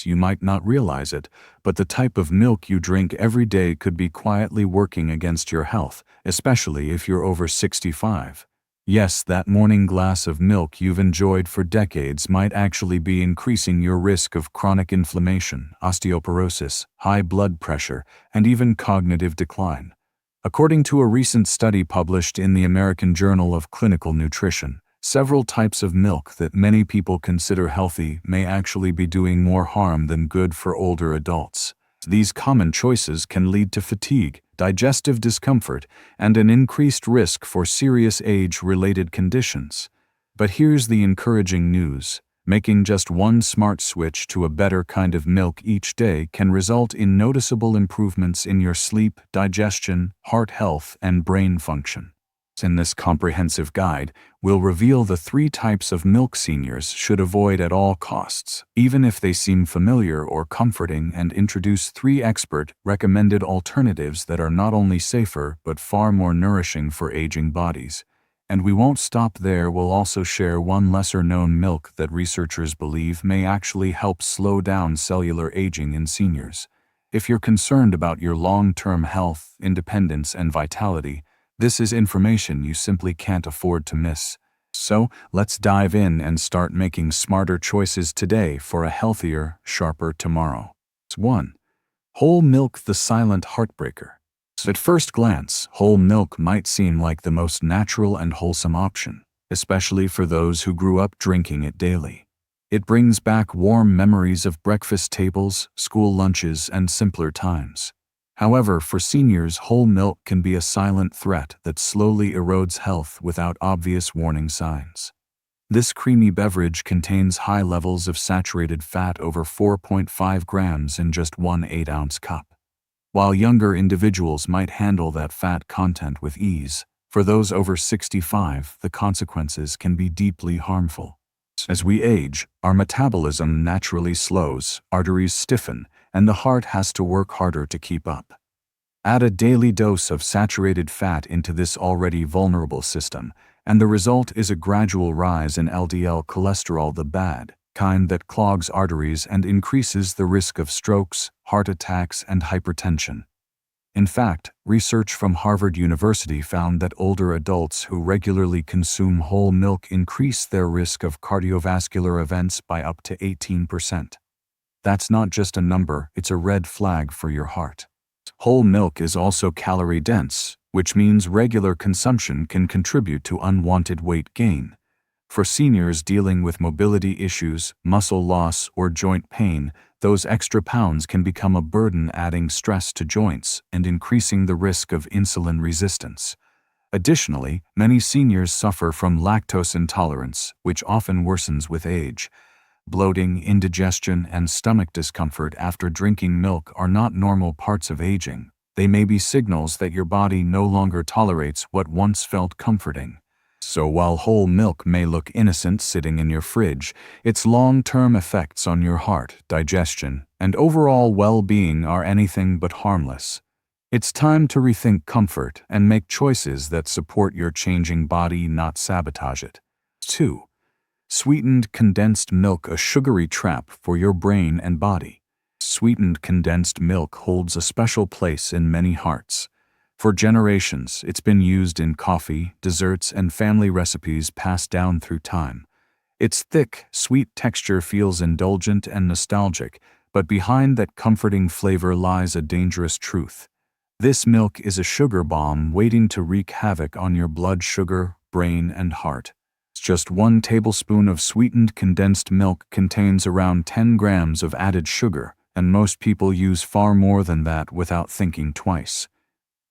You might not realize it, but the type of milk you drink every day could be quietly working against your health, especially if you're over 65. Yes, that morning glass of milk you've enjoyed for decades might actually be increasing your risk of chronic inflammation, osteoporosis, high blood pressure, and even cognitive decline. According to a recent study published in the American Journal of Clinical Nutrition, several types of milk that many people consider healthy may actually be doing more harm than good for older adults. These common choices can lead to fatigue, digestive discomfort, and an increased risk for serious age-related conditions. But here's the encouraging news. Making just one smart switch to a better kind of milk each day can result in noticeable improvements in your sleep, digestion, heart health, and brain function. In this comprehensive guide, we'll reveal the 3 types of milk seniors should avoid at all costs, even if they seem familiar or comforting, and introduce 3 expert-recommended alternatives that are not only safer but far more nourishing for aging bodies. And we won't stop there. We'll also share one lesser-known milk that researchers believe may actually help slow down cellular aging in seniors. If you're concerned about your long-term health, independence, and vitality, this is information you simply can't afford to miss. So, let's dive in and start making smarter choices today for a healthier, sharper tomorrow. 1. Whole milk, the silent heartbreaker. At first glance, whole milk might seem like the most natural and wholesome option, especially for those who grew up drinking it daily. It brings back warm memories of breakfast tables, school lunches, and simpler times. However, for seniors, whole milk can be a silent threat that slowly erodes health without obvious warning signs. This creamy beverage contains high levels of saturated fat, over 4.5 grams in just one 8-ounce cup. While younger individuals might handle that fat content with ease, for those over 65, the consequences can be deeply harmful. As we age, our metabolism naturally slows, arteries stiffen, and the heart has to work harder to keep up. Add a daily dose of saturated fat into this already vulnerable system, and the result is a gradual rise in LDL cholesterol, the bad kind that clogs arteries and increases the risk of strokes, heart attacks, and hypertension. In fact, research from Harvard University found that older adults who regularly consume whole milk increase their risk of cardiovascular events by up to 18%. That's not just a number, it's a red flag for your heart. Whole milk is also calorie-dense, which means regular consumption can contribute to unwanted weight gain. For seniors dealing with mobility issues, muscle loss, or joint pain, those extra pounds can become a burden, adding stress to joints and increasing the risk of insulin resistance. Additionally, many seniors suffer from lactose intolerance, which often worsens with age. Bloating, indigestion, and stomach discomfort after drinking milk are not normal parts of aging. They may be signals that your body no longer tolerates what once felt comforting. So while whole milk may look innocent sitting in your fridge, its long-term effects on your heart, digestion, and overall well-being are anything but harmless. It's time to rethink comfort and make choices that support your changing body, not sabotage it. 2. Sweetened condensed milk, a sugary trap for your brain and body. Sweetened condensed milk holds a special place in many hearts. For generations, it's been used in coffee, desserts, and family recipes passed down through time. Its thick, sweet texture feels indulgent and nostalgic, but behind that comforting flavor lies a dangerous truth. This milk is a sugar bomb waiting to wreak havoc on your blood sugar, brain, and heart. Just 1 tablespoon of sweetened condensed milk contains around 10 grams of added sugar, and most people use far more than that without thinking twice.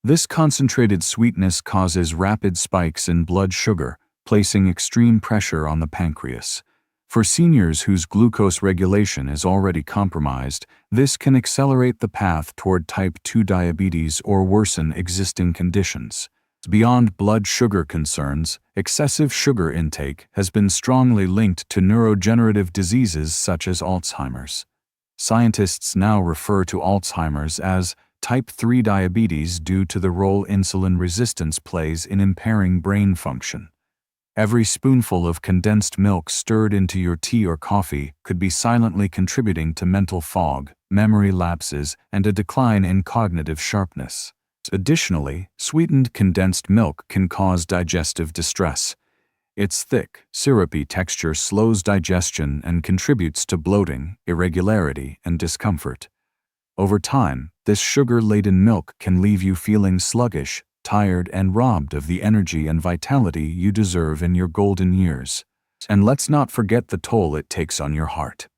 This concentrated sweetness causes rapid spikes in blood sugar, placing extreme pressure on the pancreas. For seniors whose glucose regulation is already compromised, this can accelerate the path toward type 2 diabetes or worsen existing conditions. Beyond blood sugar concerns, excessive sugar intake has been strongly linked to neurodegenerative diseases such as Alzheimer's. Scientists now refer to Alzheimer's as type 3 diabetes due to the role insulin resistance plays in impairing brain function. Every spoonful of condensed milk stirred into your tea or coffee could be silently contributing to mental fog, memory lapses, and a decline in cognitive sharpness. Additionally, sweetened condensed milk can cause digestive distress. Its thick, syrupy texture slows digestion and contributes to bloating, irregularity, and discomfort. Over time, this sugar-laden milk can leave you feeling sluggish, tired, and robbed of the energy and vitality you deserve in your golden years. And let's not forget the toll it takes on your heart.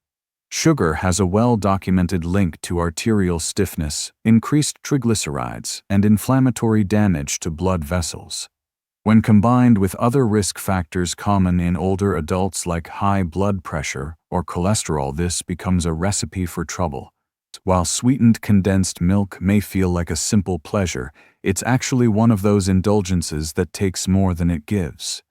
Sugar has a well-documented link to arterial stiffness, increased triglycerides, and inflammatory damage to blood vessels. When combined with other risk factors common in older adults like high blood pressure or cholesterol, this becomes a recipe for trouble. While sweetened condensed milk may feel like a simple pleasure, it's actually one of those indulgences that takes more than it gives.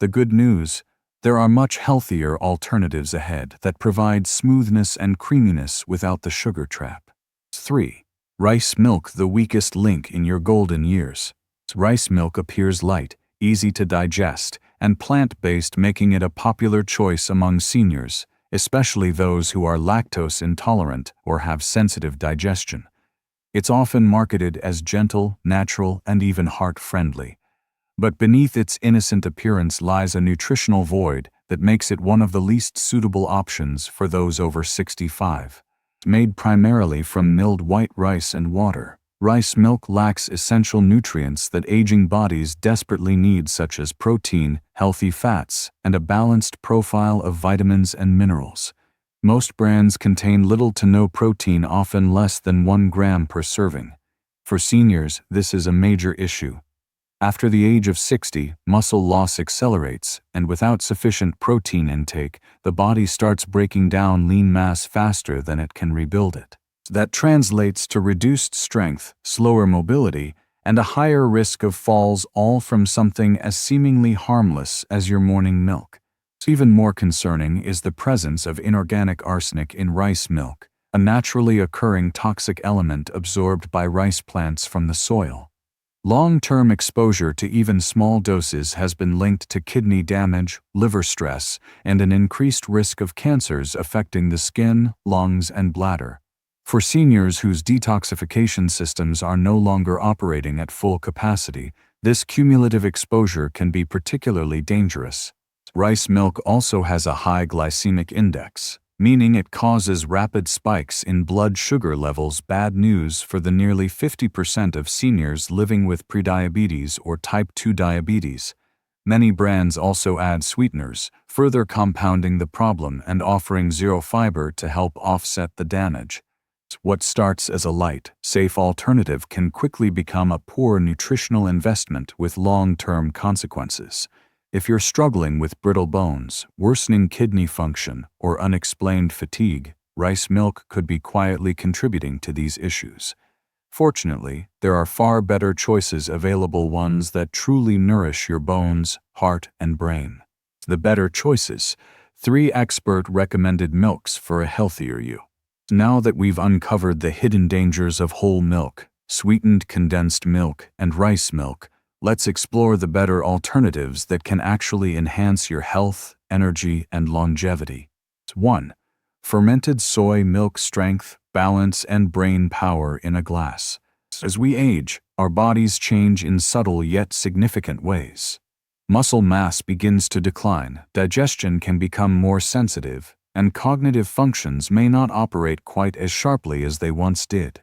The good news: there are much healthier alternatives ahead that provide smoothness and creaminess without the sugar trap. 3. Rice milk, the weakest link in your golden years. Rice milk appears light, easy to digest, and plant-based, making it a popular choice among seniors, especially those who are lactose intolerant or have sensitive digestion. It's often marketed as gentle, natural, and even heart-friendly. But beneath its innocent appearance lies a nutritional void that makes it one of the least suitable options for those over 65. Made primarily from milled white rice and water, rice milk lacks essential nutrients that aging bodies desperately need, such as protein, healthy fats, and a balanced profile of vitamins and minerals. Most brands contain little to no protein, often less than 1 gram per serving. For seniors, this is a major issue. After the age of 60, muscle loss accelerates, and without sufficient protein intake, the body starts breaking down lean mass faster than it can rebuild it. That translates to reduced strength, slower mobility, and a higher risk of falls, all from something as seemingly harmless as your morning milk. Even more concerning is the presence of inorganic arsenic in rice milk, a naturally occurring toxic element absorbed by rice plants from the soil. Long-term exposure to even small doses has been linked to kidney damage, liver stress, and an increased risk of cancers affecting the skin, lungs, and bladder. For seniors whose detoxification systems are no longer operating at full capacity, this cumulative exposure can be particularly dangerous. Rice milk also has a high glycemic index, meaning it causes rapid spikes in blood sugar levels. Bad news for the nearly 50% of seniors living with prediabetes or type 2 diabetes. Many brands also add sweeteners, further compounding the problem and offering zero fiber to help offset the damage. What starts as a light, safe alternative can quickly become a poor nutritional investment with long-term consequences. If you're struggling with brittle bones, worsening kidney function, or unexplained fatigue, rice milk could be quietly contributing to these issues. Fortunately, there are far better choices available, ones that truly nourish your bones, heart, and brain. The better choices: 3 expert-recommended milks for a healthier you. Now that we've uncovered the hidden dangers of whole milk, sweetened condensed milk, and rice milk, let's explore the better alternatives that can actually enhance your health, energy, and longevity. 1. Fermented soy milk. Strength, balance, and brain power in a glass. As we age, our bodies change in subtle yet significant ways. Muscle mass begins to decline, digestion can become more sensitive, and cognitive functions may not operate quite as sharply as they once did.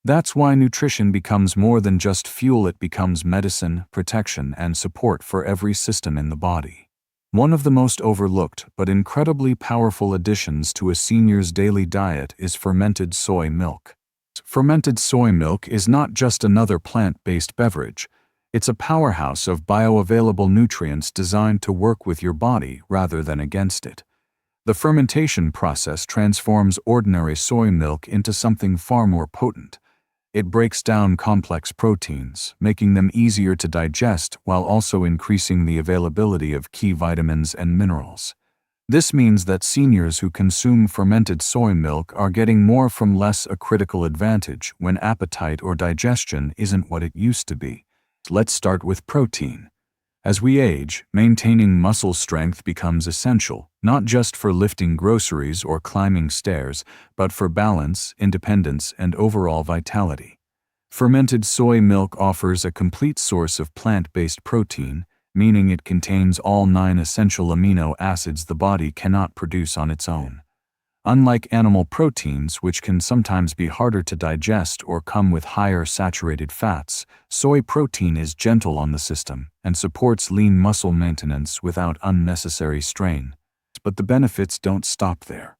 That's why nutrition becomes more than just fuel, it becomes medicine, protection, and support for every system in the body. One of the most overlooked but incredibly powerful additions to a senior's daily diet is fermented soy milk. Fermented soy milk is not just another plant-based beverage. It's a powerhouse of bioavailable nutrients designed to work with your body rather than against it. The fermentation process transforms ordinary soy milk into something far more potent. It breaks down complex proteins, making them easier to digest while also increasing the availability of key vitamins and minerals. This means that seniors who consume fermented soy milk are getting more from less, a critical advantage when appetite or digestion isn't what it used to be. Let's start with protein. As we age, maintaining muscle strength becomes essential, not just for lifting groceries or climbing stairs, but for balance, independence, and overall vitality. Fermented soy milk offers a complete source of plant-based protein, meaning it contains all 9 essential amino acids the body cannot produce on its own. Unlike animal proteins, which can sometimes be harder to digest or come with higher saturated fats, soy protein is gentle on the system and supports lean muscle maintenance without unnecessary strain. But the benefits don't stop there.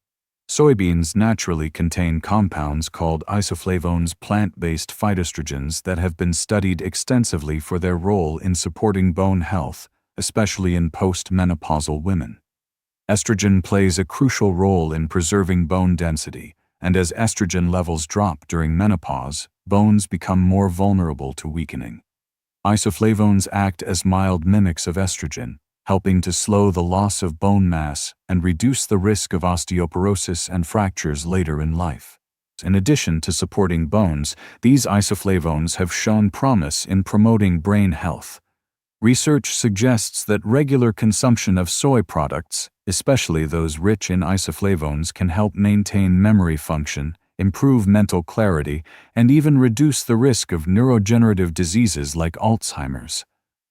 Soybeans naturally contain compounds called isoflavones, plant-based phytoestrogens that have been studied extensively for their role in supporting bone health, especially in post-menopausal women. Estrogen plays a crucial role in preserving bone density, and as estrogen levels drop during menopause, bones become more vulnerable to weakening. Isoflavones act as mild mimics of estrogen, helping to slow the loss of bone mass and reduce the risk of osteoporosis and fractures later in life. In addition to supporting bones, these isoflavones have shown promise in promoting brain health. Research suggests that regular consumption of soy products, especially those rich in isoflavones, can help maintain memory function, improve mental clarity, and even reduce the risk of neurodegenerative diseases like Alzheimer's.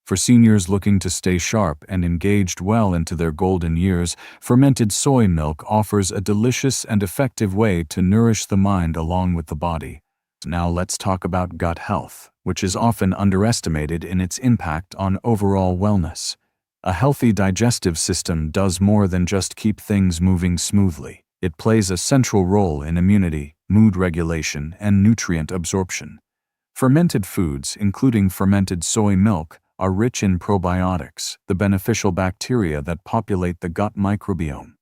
For seniors looking to stay sharp and engaged well into their golden years, fermented soy milk offers a delicious and effective way to nourish the mind along with the body. Now let's talk about gut health, which is often underestimated in its impact on overall wellness. A healthy digestive system does more than just keep things moving smoothly. It plays a central role in immunity, mood regulation, and nutrient absorption. Fermented foods, including fermented soy milk, are rich in probiotics, the beneficial bacteria that populate the gut microbiome.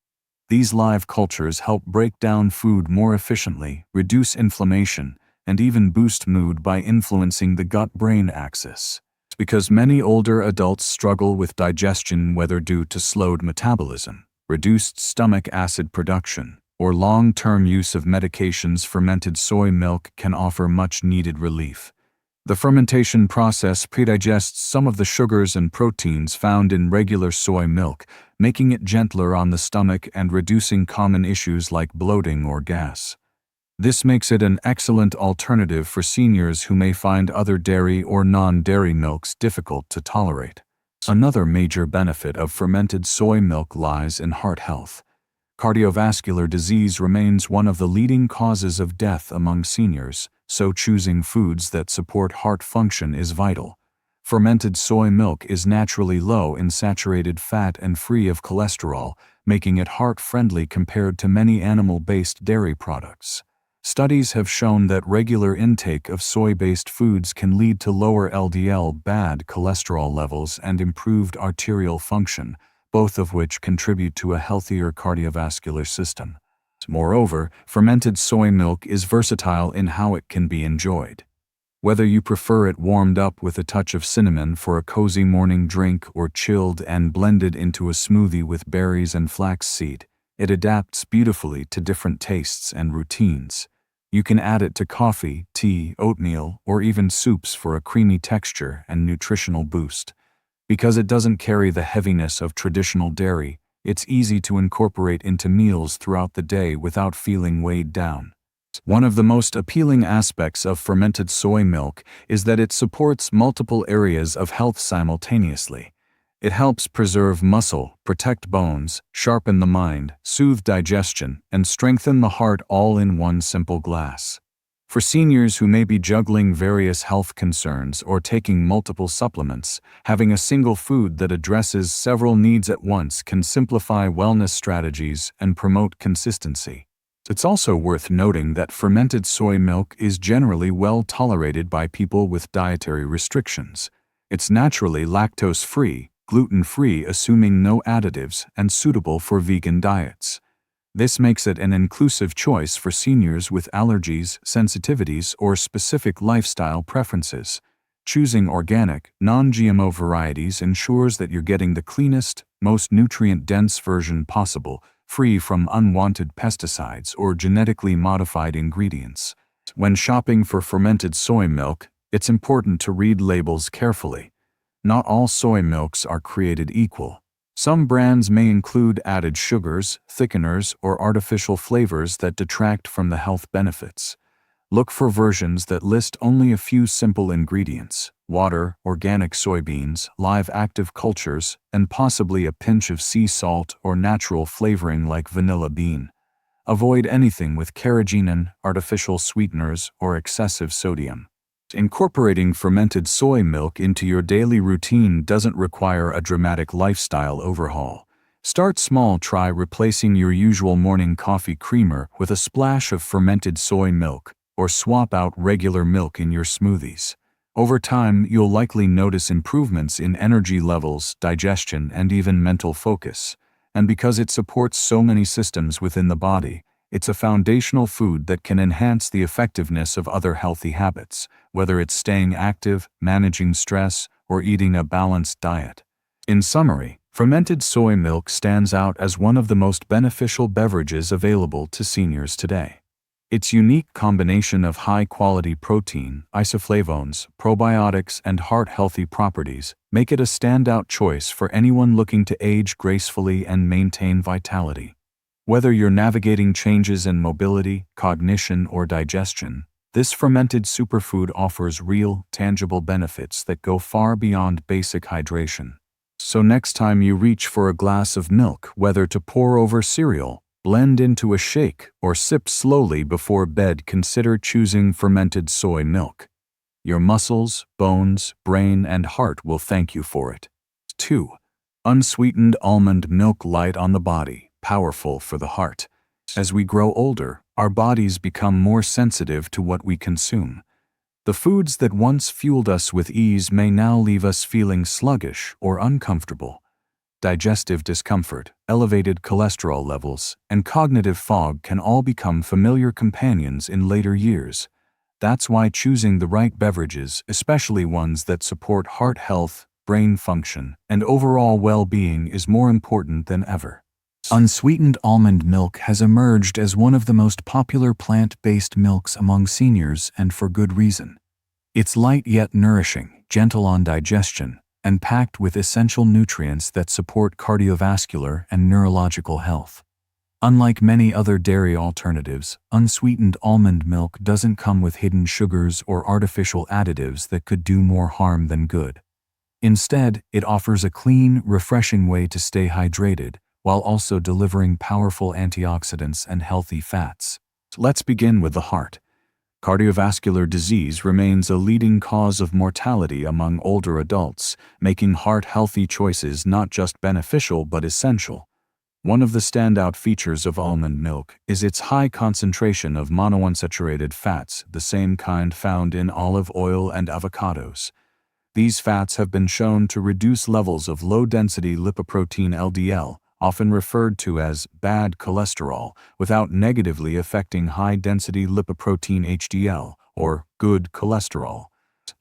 These live cultures help break down food more efficiently, reduce inflammation, and even boost mood by influencing the gut-brain axis. Because many older adults struggle with digestion, whether due to slowed metabolism, reduced stomach acid production, or long-term use of medications, fermented soy milk can offer much-needed relief. The fermentation process predigests some of the sugars and proteins found in regular soy milk, making it gentler on the stomach and reducing common issues like bloating or gas. This makes it an excellent alternative for seniors who may find other dairy or non-dairy milks difficult to tolerate. Another major benefit of fermented soy milk lies in heart health. Cardiovascular disease remains one of the leading causes of death among seniors, so choosing foods that support heart function is vital. Fermented soy milk is naturally low in saturated fat and free of cholesterol, making it heart-friendly compared to many animal-based dairy products. Studies have shown that regular intake of soy-based foods can lead to lower LDL bad cholesterol levels and improved arterial function, both of which contribute to a healthier cardiovascular system. Moreover, fermented soy milk is versatile in how it can be enjoyed. Whether you prefer it warmed up with a touch of cinnamon for a cozy morning drink or chilled and blended into a smoothie with berries and flaxseed, it adapts beautifully to different tastes and routines. You can add it to coffee, tea, oatmeal, or even soups for a creamy texture and nutritional boost. Because it doesn't carry the heaviness of traditional dairy, it's easy to incorporate into meals throughout the day without feeling weighed down. One of the most appealing aspects of fermented soy milk is that it supports multiple areas of health simultaneously. It helps preserve muscle, protect bones, sharpen the mind, soothe digestion, and strengthen the heart all in one simple glass. For seniors who may be juggling various health concerns or taking multiple supplements, having a single food that addresses several needs at once can simplify wellness strategies and promote consistency. It's also worth noting that fermented soy milk is generally well tolerated by people with dietary restrictions. It's naturally lactose-free, gluten-free, assuming no additives, and suitable for vegan diets. This makes it an inclusive choice for seniors with allergies, sensitivities, or specific lifestyle preferences. Choosing organic, non-GMO varieties ensures that you're getting the cleanest, most nutrient-dense version possible, free from unwanted pesticides or genetically modified ingredients. When shopping for fermented soy milk, it's important to read labels carefully. Not all soy milks are created equal. Some brands may include added sugars, thickeners, or artificial flavors that detract from the health benefits. Look for versions that list only a few simple ingredients: water, organic soybeans, live active cultures, and possibly a pinch of sea salt or natural flavoring like vanilla bean. Avoid anything with carrageenan, artificial sweeteners, or excessive sodium. Incorporating fermented soy milk into your daily routine doesn't require a dramatic lifestyle overhaul. Start small. Try replacing your usual morning coffee creamer with a splash of fermented soy milk, or swap out regular milk in your smoothies. Over time, you'll likely notice improvements in energy levels, digestion, and even mental focus. And because it supports so many systems within the body, it's a foundational food that can enhance the effectiveness of other healthy habits, whether it's staying active, managing stress, or eating a balanced diet. In summary, fermented soy milk stands out as one of the most beneficial beverages available to seniors today. Its unique combination of high-quality protein, isoflavones, probiotics, and heart-healthy properties make it a standout choice for anyone looking to age gracefully and maintain vitality. Whether you're navigating changes in mobility, cognition, or digestion, this fermented superfood offers real, tangible benefits that go far beyond basic hydration. So next time you reach for a glass of milk, whether to pour over cereal, blend into a shake, or sip slowly before bed, consider choosing fermented soy milk. Your muscles, bones, brain, and heart will thank you for it. 2. Unsweetened almond milk. Light on the body, powerful for the heart. As we grow older, our bodies become more sensitive to what we consume. The foods that once fueled us with ease may now leave us feeling sluggish or uncomfortable. Digestive discomfort, elevated cholesterol levels, and cognitive fog can all become familiar companions in later years. That's why choosing the right beverages, especially ones that support heart health, brain function, and overall well-being, is more important than ever. Unsweetened almond milk has emerged as one of the most popular plant-based milks among seniors, and for good reason. It's light yet nourishing, gentle on digestion, and packed with essential nutrients that support cardiovascular and neurological health. Unlike many other dairy alternatives, unsweetened almond milk doesn't come with hidden sugars or artificial additives that could do more harm than good. Instead, it offers a clean, refreshing way to stay hydrated, while also delivering powerful antioxidants and healthy fats. Let's begin with the heart. Cardiovascular disease remains a leading cause of mortality among older adults, making heart-healthy choices not just beneficial but essential. One of the standout features of almond milk is its high concentration of monounsaturated fats, the same kind found in olive oil and avocados. These fats have been shown to reduce levels of low-density lipoprotein LDL, often referred to as bad cholesterol, without negatively affecting high-density lipoprotein HDL, or good cholesterol.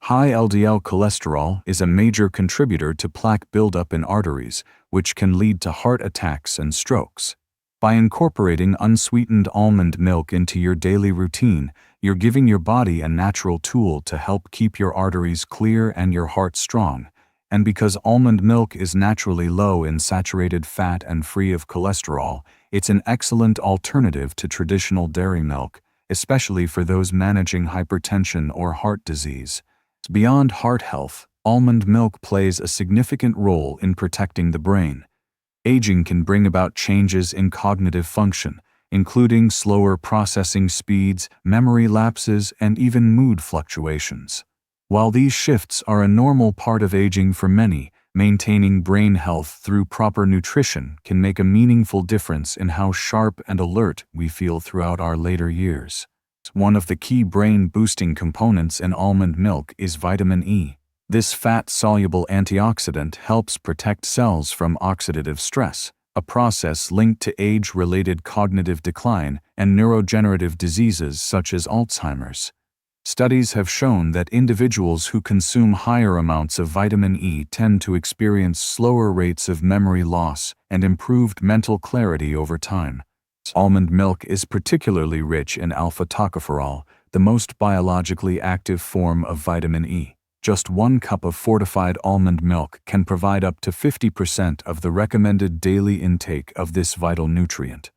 High LDL cholesterol is a major contributor to plaque buildup in arteries, which can lead to heart attacks and strokes. By incorporating unsweetened almond milk into your daily routine, you're giving your body a natural tool to help keep your arteries clear and your heart strong. And because almond milk is naturally low in saturated fat and free of cholesterol, it's an excellent alternative to traditional dairy milk, especially for those managing hypertension or heart disease. Beyond heart health, almond milk plays a significant role in protecting the brain. Aging can bring about changes in cognitive function, including slower processing speeds, memory lapses, and even mood fluctuations. While these shifts are a normal part of aging for many, maintaining brain health through proper nutrition can make a meaningful difference in how sharp and alert we feel throughout our later years. One of the key brain-boosting components in almond milk is vitamin E. This fat-soluble antioxidant helps protect cells from oxidative stress, a process linked to age-related cognitive decline and neurodegenerative diseases such as Alzheimer's. Studies have shown that individuals who consume higher amounts of vitamin E tend to experience slower rates of memory loss and improved mental clarity over time. Almond milk is particularly rich in alpha-tocopherol, the most biologically active form of vitamin E. Just 1 cup of fortified almond milk can provide up to 50% of the recommended daily intake of this vital nutrient.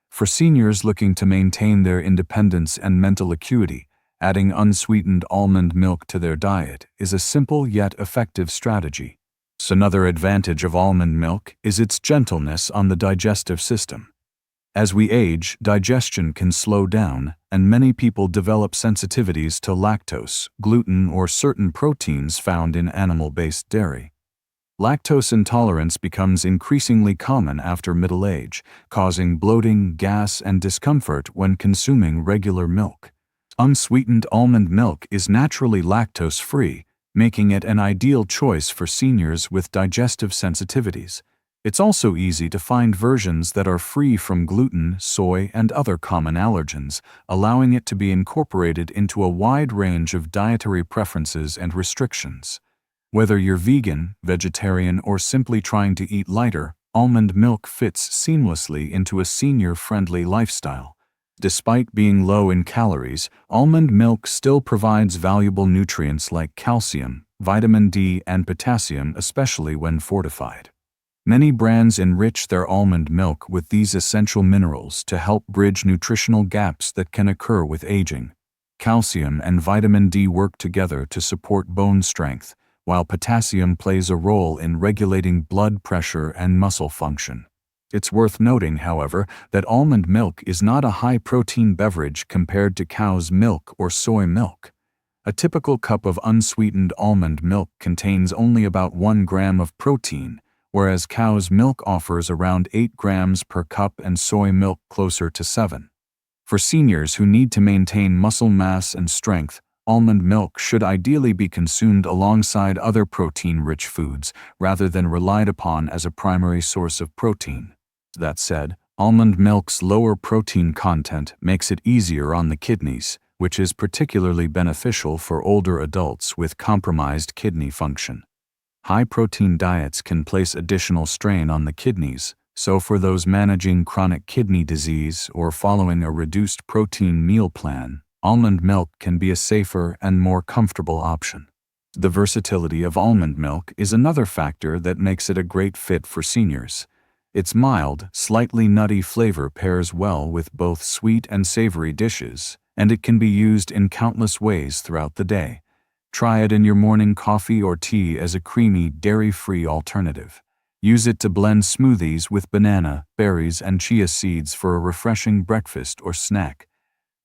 For seniors looking to maintain their independence and mental acuity, adding unsweetened almond milk to their diet is a simple yet effective strategy. Another advantage of almond milk is its gentleness on the digestive system. As we age, digestion can slow down, and many people develop sensitivities to lactose, gluten, or certain proteins found in animal-based dairy. Lactose intolerance becomes increasingly common after middle age, causing bloating, gas, and discomfort when consuming regular milk. Unsweetened almond milk is naturally lactose-free, making it an ideal choice for seniors with digestive sensitivities. It's also easy to find versions that are free from gluten, soy, and other common allergens, allowing it to be incorporated into a wide range of dietary preferences and restrictions. Whether you're vegan, vegetarian, or simply trying to eat lighter, almond milk fits seamlessly into a senior-friendly lifestyle. Despite being low in calories, almond milk still provides valuable nutrients like calcium, vitamin D, and potassium, especially when fortified. Many brands enrich their almond milk with these essential minerals to help bridge nutritional gaps that can occur with aging. Calcium and vitamin D work together to support bone strength, while potassium plays a role in regulating blood pressure and muscle function. It's worth noting, however, that almond milk is not a high-protein beverage compared to cow's milk or soy milk. A typical cup of unsweetened almond milk contains only about 1 gram of protein, whereas cow's milk offers around 8 grams per cup and soy milk closer to 7. For seniors who need to maintain muscle mass and strength, almond milk should ideally be consumed alongside other protein-rich foods rather than relied upon as a primary source of protein. That said, almond milk's lower protein content makes it easier on the kidneys, which is particularly beneficial for older adults with compromised kidney function. High-protein diets can place additional strain on the kidneys, so for those managing chronic kidney disease or following a reduced protein meal plan, almond milk can be a safer and more comfortable option. The versatility of almond milk is another factor that makes it a great fit for seniors. Its mild, slightly nutty flavor pairs well with both sweet and savory dishes, and it can be used in countless ways throughout the day. Try it in your morning coffee or tea as a creamy, dairy-free alternative. Use it to blend smoothies with banana, berries, and chia seeds for a refreshing breakfast or snack.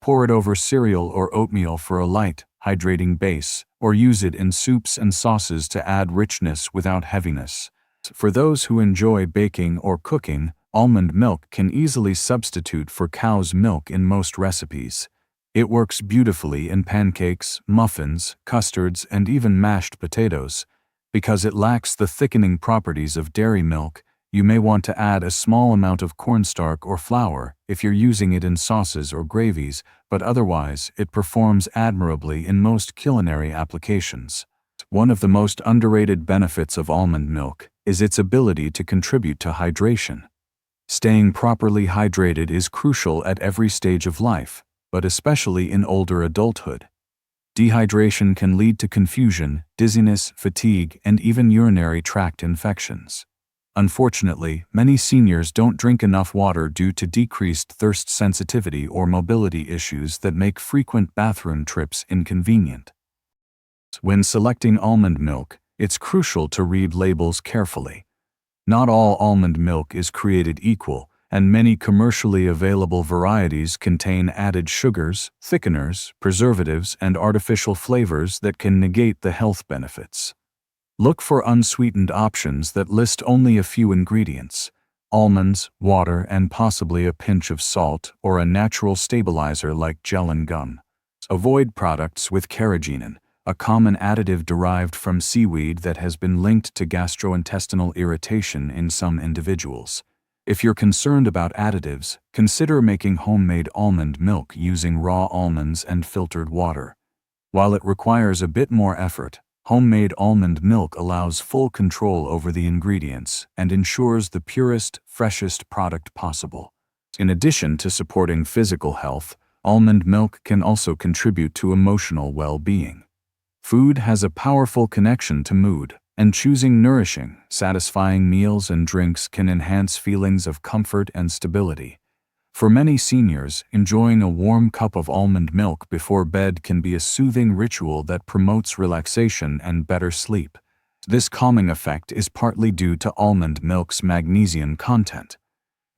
Pour it over cereal or oatmeal for a light, hydrating base, or use it in soups and sauces to add richness without heaviness. For those who enjoy baking or cooking, almond milk can easily substitute for cow's milk in most recipes. It works beautifully in pancakes, muffins, custards, and even mashed potatoes. Because it lacks the thickening properties of dairy milk, you may want to add a small amount of cornstarch or flour if you're using it in sauces or gravies, but otherwise it performs admirably in most culinary applications. One of the most underrated benefits of almond milk is its ability to contribute to hydration. Staying properly hydrated is crucial at every stage of life, but especially in older adulthood. Dehydration can lead to confusion, dizziness, fatigue, and even urinary tract infections. Unfortunately, many seniors don't drink enough water due to decreased thirst sensitivity or mobility issues that make frequent bathroom trips inconvenient. When selecting almond milk, it's crucial to read labels carefully. Not all almond milk is created equal, and many commercially available varieties contain added sugars, thickeners, preservatives, and artificial flavors that can negate the health benefits. Look for unsweetened options that list only a few ingredients: almonds, water, and possibly a pinch of salt or a natural stabilizer like gel and gum. Avoid products with carrageenan, a common additive derived from seaweed that has been linked to gastrointestinal irritation in some individuals. If you're concerned about additives, consider making homemade almond milk using raw almonds and filtered water. While it requires a bit more effort, homemade almond milk allows full control over the ingredients and ensures the purest, freshest product possible. In addition to supporting physical health, almond milk can also contribute to emotional well-being. Food has a powerful connection to mood, and choosing nourishing, satisfying meals and drinks can enhance feelings of comfort and stability. For many seniors, enjoying a warm cup of almond milk before bed can be a soothing ritual that promotes relaxation and better sleep. This calming effect is partly due to almond milk's magnesium content.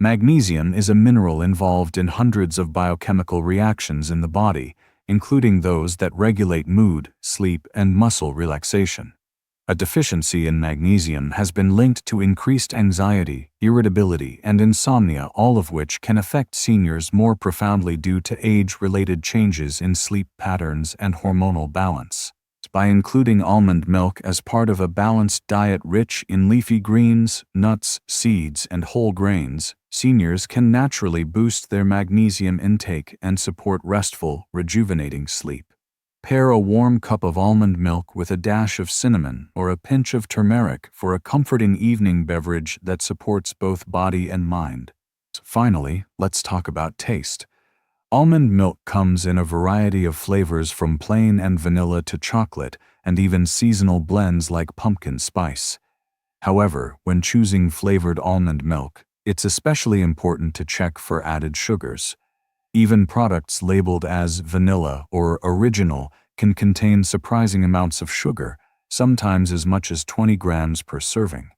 Magnesium is a mineral involved in hundreds of biochemical reactions in the body, including those that regulate mood, sleep, and muscle relaxation. A deficiency in magnesium has been linked to increased anxiety, irritability, and insomnia, all of which can affect seniors more profoundly due to age-related changes in sleep patterns and hormonal balance. By including almond milk as part of a balanced diet rich in leafy greens, nuts, seeds, and whole grains, seniors can naturally boost their magnesium intake and support restful, rejuvenating sleep. Pair a warm cup of almond milk with a dash of cinnamon or a pinch of turmeric for a comforting evening beverage that supports both body and mind. Finally, let's talk about taste. Almond milk comes in a variety of flavors from plain and vanilla to chocolate, and even seasonal blends like pumpkin spice. However, when choosing flavored almond milk, it's especially important to check for added sugars. Even products labeled as vanilla or original can contain surprising amounts of sugar, sometimes as much as 20 grams per serving.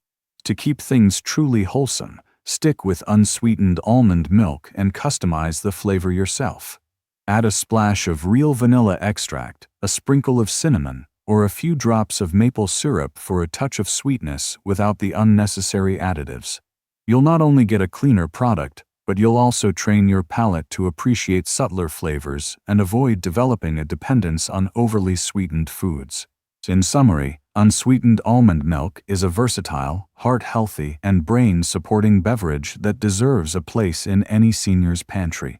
To keep things truly wholesome, stick with unsweetened almond milk and customize the flavor yourself. Add a splash of real vanilla extract, a sprinkle of cinnamon, or a few drops of maple syrup for a touch of sweetness without the unnecessary additives. You'll not only get a cleaner product, but you'll also train your palate to appreciate subtler flavors and avoid developing a dependence on overly sweetened foods. In summary, unsweetened almond milk is a versatile, heart-healthy, and brain-supporting beverage that deserves a place in any senior's pantry.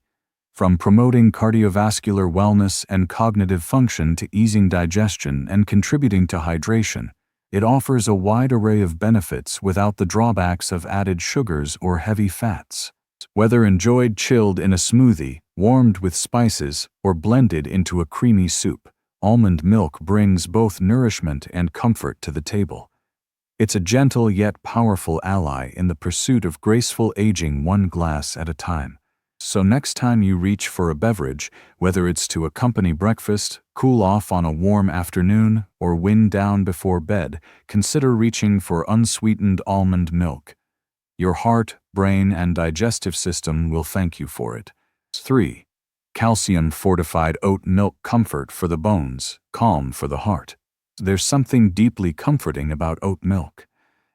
From promoting cardiovascular wellness and cognitive function to easing digestion and contributing to hydration, it offers a wide array of benefits without the drawbacks of added sugars or heavy fats. Whether enjoyed chilled in a smoothie, warmed with spices, or blended into a creamy soup, almond milk brings both nourishment and comfort to the table. It's a gentle yet powerful ally in the pursuit of graceful aging, one glass at a time. So next time you reach for a beverage, whether it's to accompany breakfast, cool off on a warm afternoon, or wind down before bed, consider reaching for unsweetened almond milk. Your heart, brain, and digestive system will thank you for it. 3. Calcium-fortified oat milk, comfort for the bones, calm for the heart. There's something deeply comforting about oat milk.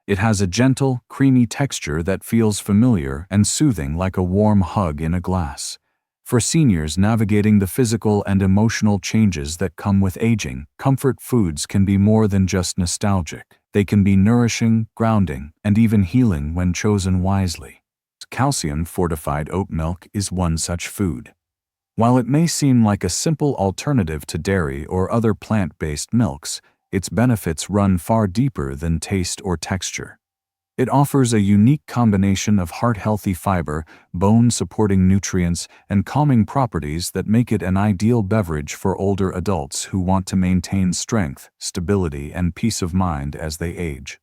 It has a gentle, creamy texture that feels familiar and soothing, like a warm hug in a glass. For seniors navigating the physical and emotional changes that come with aging, comfort foods can be more than just nostalgic. They can be nourishing, grounding, and even healing when chosen wisely. Calcium-fortified oat milk is one such food. While it may seem like a simple alternative to dairy or other plant-based milks, its benefits run far deeper than taste or texture. It offers a unique combination of heart-healthy fiber, bone-supporting nutrients, and calming properties that make it an ideal beverage for older adults who want to maintain strength, stability, and peace of mind as they age.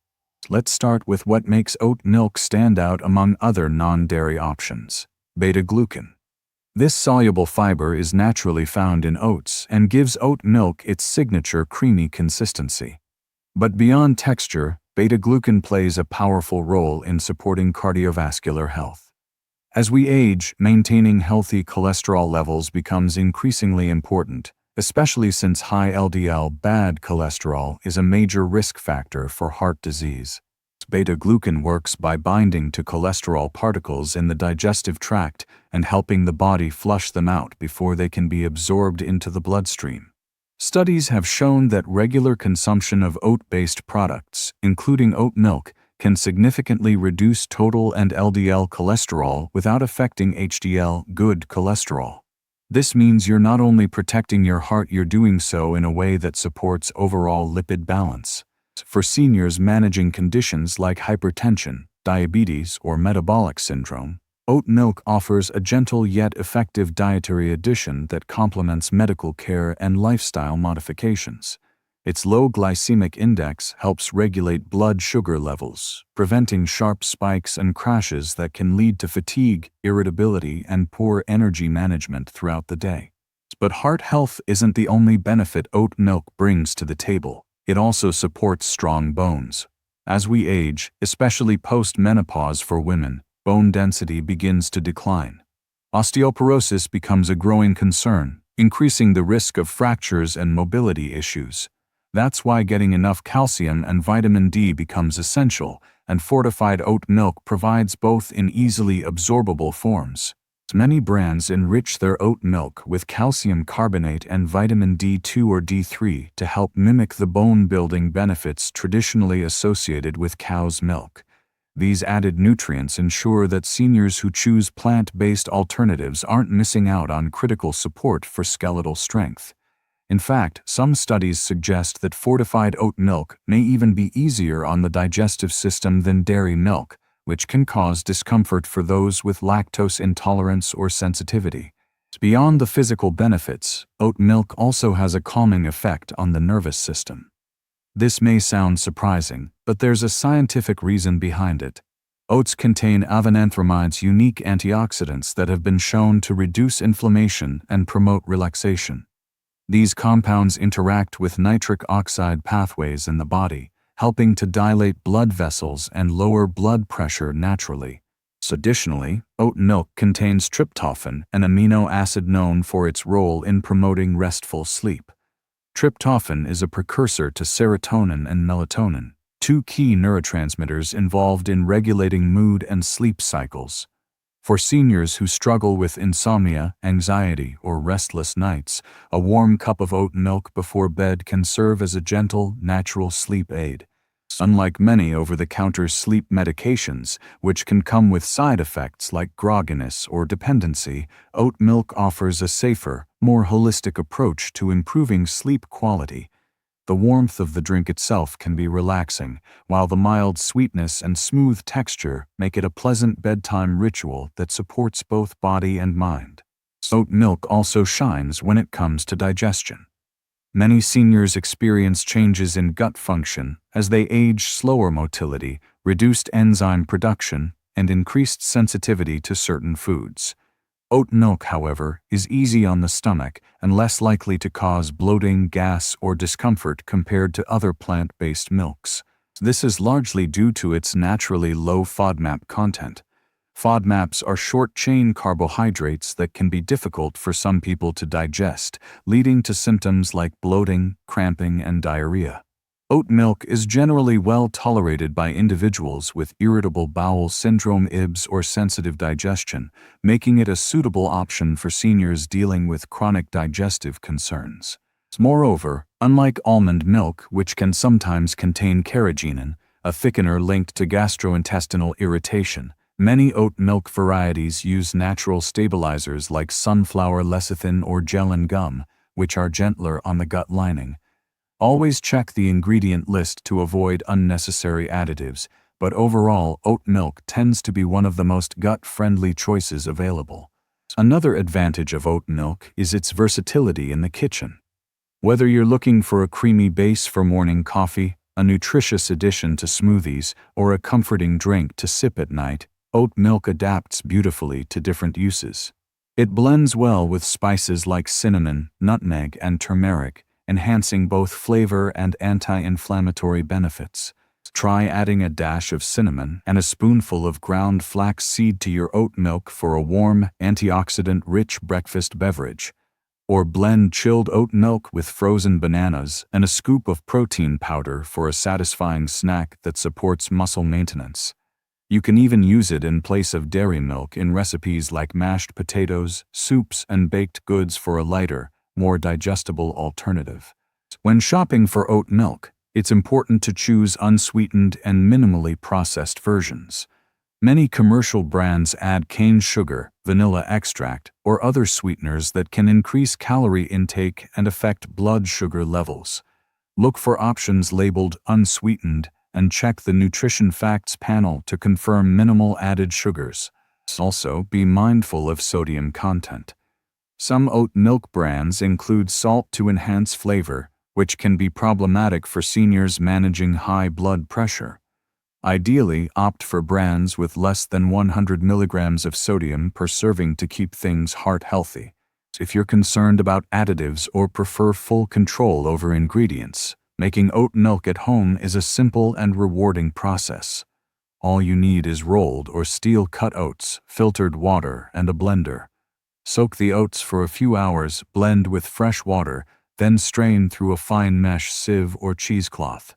Let's start with what makes oat milk stand out among other non-dairy options: beta-glucan. This soluble fiber is naturally found in oats and gives oat milk its signature creamy consistency. But beyond texture, beta-glucan plays a powerful role in supporting cardiovascular health. As we age, maintaining healthy cholesterol levels becomes increasingly important, especially since high LDL bad cholesterol is a major risk factor for heart disease. Beta-glucan works by binding to cholesterol particles in the digestive tract and helping the body flush them out before they can be absorbed into the bloodstream. Studies have shown that regular consumption of oat-based products, including oat milk, can significantly reduce total and LDL cholesterol without affecting HDL, good cholesterol. This means you're not only protecting your heart, you're doing so in a way that supports overall lipid balance. For seniors managing conditions like hypertension, diabetes, or metabolic syndrome, oat milk offers a gentle yet effective dietary addition that complements medical care and lifestyle modifications. Its low glycemic index helps regulate blood sugar levels, preventing sharp spikes and crashes that can lead to fatigue, irritability, and poor energy management throughout the day. But heart health isn't the only benefit oat milk brings to the table. It also supports strong bones. As we age, especially post-menopause for women, bone density begins to decline. Osteoporosis becomes a growing concern, increasing the risk of fractures and mobility issues. That's why getting enough calcium and vitamin D becomes essential, and fortified oat milk provides both in easily absorbable forms. Many brands enrich their oat milk with calcium carbonate and vitamin D2 or D3 to help mimic the bone-building benefits traditionally associated with cow's milk. These added nutrients ensure that seniors who choose plant-based alternatives aren't missing out on critical support for skeletal strength. In fact, some studies suggest that fortified oat milk may even be easier on the digestive system than dairy milk, which can cause discomfort for those with lactose intolerance or sensitivity. Beyond the physical benefits, oat milk also has a calming effect on the nervous system. This may sound surprising, but there's a scientific reason behind it. Oats contain avenanthramide's unique antioxidants that have been shown to reduce inflammation and promote relaxation. These compounds interact with nitric oxide pathways in the body, helping to dilate blood vessels and lower blood pressure naturally. Additionally, oat milk contains tryptophan, an amino acid known for its role in promoting restful sleep. Tryptophan is a precursor to serotonin and melatonin, two key neurotransmitters involved in regulating mood and sleep cycles. For seniors who struggle with insomnia, anxiety, or restless nights, a warm cup of oat milk before bed can serve as a gentle, natural sleep aid. Unlike many over-the-counter sleep medications, which can come with side effects like grogginess or dependency, oat milk offers a safer, more holistic approach to improving sleep quality. The warmth of the drink itself can be relaxing, while the mild sweetness and smooth texture make it a pleasant bedtime ritual that supports both body and mind. Oat milk also shines when it comes to digestion. Many seniors experience changes in gut function as they age, slower motility, reduced enzyme production, and increased sensitivity to certain foods. Oat milk, however, is easy on the stomach and less likely to cause bloating, gas, or discomfort compared to other plant-based milks. This is largely due to its naturally low FODMAP content. FODMAPs are short-chain carbohydrates that can be difficult for some people to digest, leading to symptoms like bloating, cramping, and diarrhea. Oat milk is generally well tolerated by individuals with irritable bowel syndrome, IBS, or sensitive digestion, making it a suitable option for seniors dealing with chronic digestive concerns. Moreover, unlike almond milk, which can sometimes contain carrageenan, a thickener linked to gastrointestinal irritation, many oat milk varieties use natural stabilizers like sunflower lecithin or gellan gum, which are gentler on the gut lining. Always check the ingredient list to avoid unnecessary additives, but overall, oat milk tends to be one of the most gut-friendly choices available. Another advantage of oat milk is its versatility in the kitchen. Whether you're looking for a creamy base for morning coffee, a nutritious addition to smoothies, or a comforting drink to sip at night, oat milk adapts beautifully to different uses. It blends well with spices like cinnamon, nutmeg, and turmeric, enhancing both flavor and anti-inflammatory benefits. Try adding a dash of cinnamon and a spoonful of ground flax seed to your oat milk for a warm, antioxidant-rich breakfast beverage. Or blend chilled oat milk with frozen bananas and a scoop of protein powder for a satisfying snack that supports muscle maintenance. You can even use it in place of dairy milk in recipes like mashed potatoes, soups, and baked goods for a lighter, more digestible alternative. When shopping for oat milk, it's important to choose unsweetened and minimally processed versions. Many commercial brands add cane sugar, vanilla extract, or other sweeteners that can increase calorie intake and affect blood sugar levels. Look for options labeled unsweetened and check the nutrition facts panel to confirm minimal added sugars. Also, be mindful of sodium content. Some oat milk brands include salt to enhance flavor, which can be problematic for seniors managing high blood pressure. Ideally, opt for brands with less than 100 milligrams of sodium per serving to keep things heart healthy. If you're concerned about additives or prefer full control over ingredients, making oat milk at home is a simple and rewarding process. All you need is rolled or steel-cut oats, filtered water, and a blender. Soak the oats for a few hours, blend with fresh water, then strain through a fine mesh sieve or cheesecloth.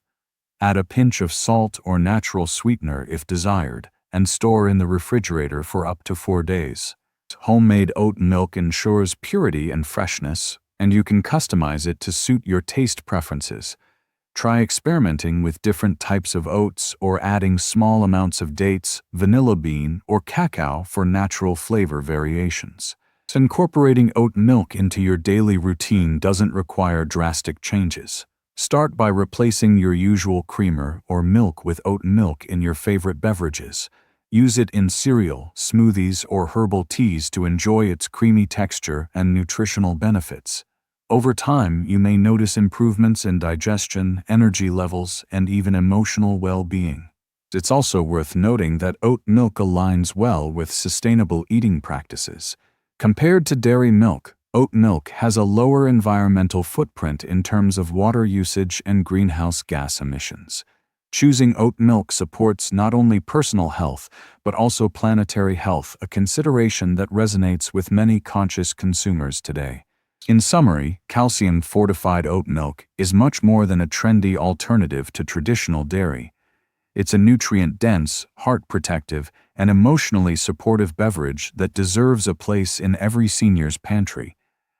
Add a pinch of salt or natural sweetener if desired, and store in the refrigerator for up to 4 days. Homemade oat milk ensures purity and freshness, and you can customize it to suit your taste preferences. Try experimenting with different types of oats or adding small amounts of dates, vanilla bean, or cacao for natural flavor variations. Incorporating oat milk into your daily routine doesn't require drastic changes. Start by replacing your usual creamer or milk with oat milk in your favorite beverages. Use it in cereal, smoothies, or herbal teas to enjoy its creamy texture and nutritional benefits. Over time, you may notice improvements in digestion, energy levels, and even emotional well-being. It's also worth noting that oat milk aligns well with sustainable eating practices. Compared to dairy milk, oat milk has a lower environmental footprint in terms of water usage and greenhouse gas emissions. Choosing oat milk supports not only personal health, but also planetary health, a consideration that resonates with many conscious consumers today. In summary, calcium-fortified oat milk is much more than a trendy alternative to traditional dairy. It's a nutrient-dense, heart-protective, and emotionally supportive beverage that deserves a place in every senior's pantry.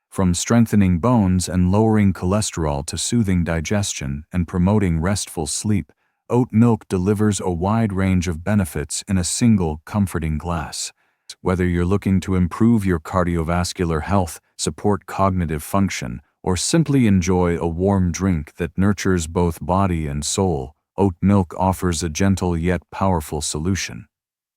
From strengthening bones and lowering cholesterol to soothing digestion and promoting restful sleep, oat milk delivers a wide range of benefits in a single, comforting glass. Whether you're looking to improve your cardiovascular health, support cognitive function, or simply enjoy a warm drink that nurtures both body and soul, oat milk offers a gentle yet powerful solution.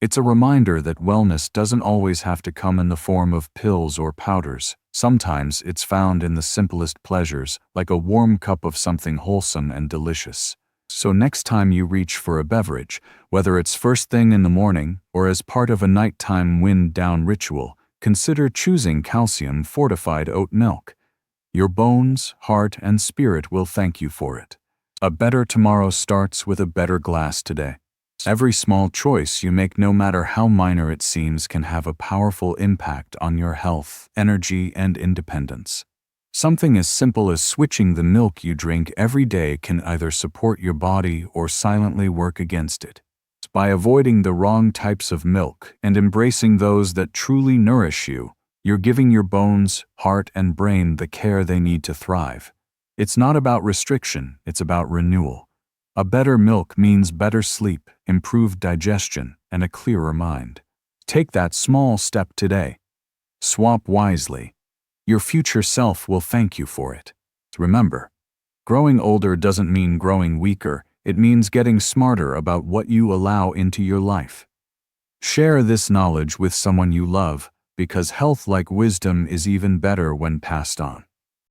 It's a reminder that wellness doesn't always have to come in the form of pills or powders. Sometimes it's found in the simplest pleasures, like a warm cup of something wholesome and delicious. So next time you reach for a beverage, whether it's first thing in the morning or as part of a nighttime wind-down ritual, consider choosing calcium-fortified oat milk. Your bones, heart, and spirit will thank you for it. A better tomorrow starts with a better glass today. Every small choice you make, no matter how minor it seems, can have a powerful impact on your health, energy, and independence. Something as simple as switching the milk you drink every day can either support your body or silently work against it. By avoiding the wrong types of milk and embracing those that truly nourish you, you're giving your bones, heart, and brain the care they need to thrive. It's not about restriction, it's about renewal. A better milk means better sleep, improved digestion, and a clearer mind. Take that small step today. Swap wisely. Your future self will thank you for it. Remember, growing older doesn't mean growing weaker, it means getting smarter about what you allow into your life. Share this knowledge with someone you love, because health like wisdom is even better when passed on.